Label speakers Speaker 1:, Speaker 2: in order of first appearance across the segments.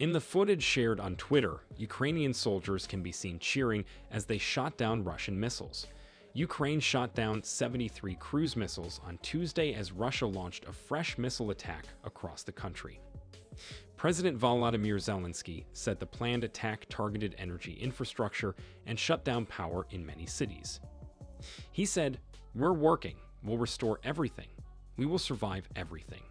Speaker 1: In the footage shared on Twitter, Ukrainian soldiers can be seen cheering as they shot down Russian missiles. Ukraine shot down 73 cruise missiles on Tuesday as Russia launched a fresh missile attack across the country. President Volodymyr Zelensky said the planned attack targeted energy infrastructure and shut down power in many cities. He said, "We're working. We'll restore everything. We will survive everything."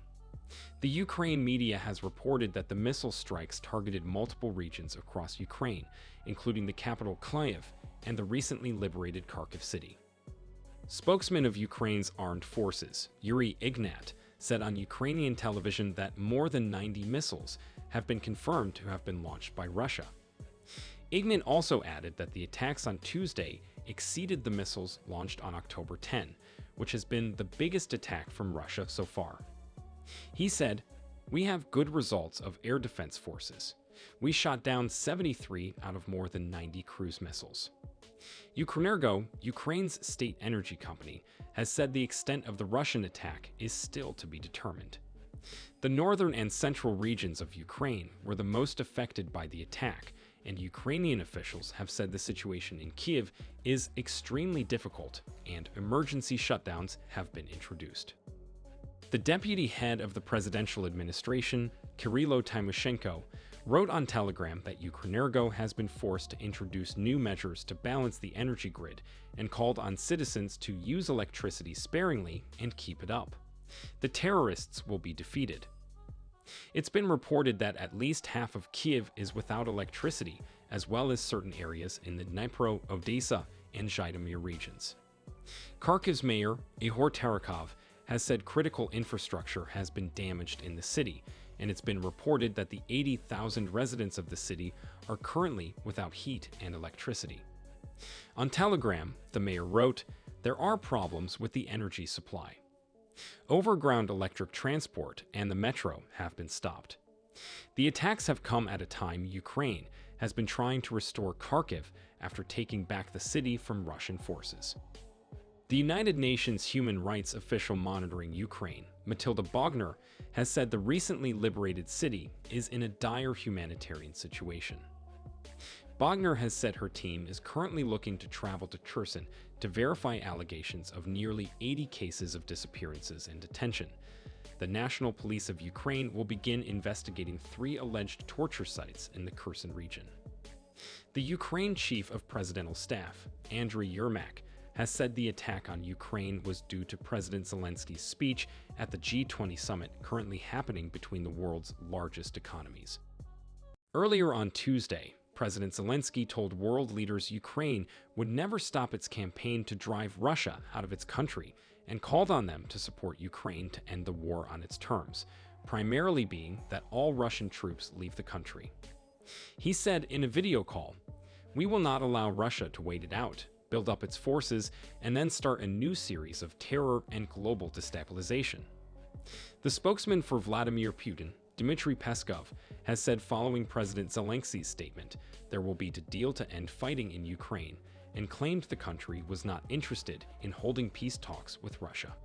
Speaker 1: The Ukraine media has reported that the missile strikes targeted multiple regions across Ukraine, including the capital Kyiv and the recently liberated Kharkiv city. Spokesman of Ukraine's armed forces, Yuri Ignat, said on Ukrainian television that more than 90 missiles have been confirmed to have been launched by Russia. Ignat also added that the attacks on Tuesday exceeded the missiles launched on October 10, which has been the biggest attack from Russia so far. He said, "We have good results of air defense forces. We shot down 73 out of more than 90 cruise missiles." Ukrenergo, Ukraine's state energy company, has said the extent of the Russian attack is still to be determined. The northern and central regions of Ukraine were the most affected by the attack, and Ukrainian officials have said the situation in Kyiv is extremely difficult and emergency shutdowns have been introduced. The deputy head of the presidential administration, Kyrylo Tymoshenko, wrote on Telegram that Ukrenergo has been forced to introduce new measures to balance the energy grid and called on citizens to use electricity sparingly and keep it up. The terrorists will be defeated. It's been reported that at least half of Kyiv is without electricity, as well as certain areas in the Dnipro, Odessa, and Zhytomyr regions. Kharkiv's mayor, Ihor Terekhov, has said critical infrastructure has been damaged in the city, and it's been reported that the 80,000 residents of the city are currently without heat and electricity. On Telegram, the mayor wrote, "There are problems with the energy supply. Overground electric transport and the metro have been stopped." The attacks have come at a time Ukraine has been trying to restore Kharkiv after taking back the city from Russian forces. The United Nations human rights official monitoring Ukraine, Matilda Bogner, has said the recently liberated city is in a dire humanitarian situation. Bogner has said her team is currently looking to travel to Kherson to verify allegations of nearly 80 cases of disappearances and detention. The National Police of Ukraine will begin investigating 3 alleged torture sites in the Kherson region. The Ukraine Chief of Presidential Staff, Andriy Yermak, has said the attack on Ukraine was due to President Zelensky's speech at the G20 summit currently happening between the world's largest economies. Earlier on Tuesday, President Zelensky told world leaders Ukraine would never stop its campaign to drive Russia out of its country and called on them to support Ukraine to end the war on its terms, primarily being that all Russian troops leave the country. He said in a video call, "We will not allow Russia to wait it out, build up its forces, and then start a new series of terror and global destabilization." The spokesman for Vladimir Putin, Dmitry Peskov, has said following President Zelensky's statement there will be a deal to end fighting in Ukraine and claimed the country was not interested in holding peace talks with Russia.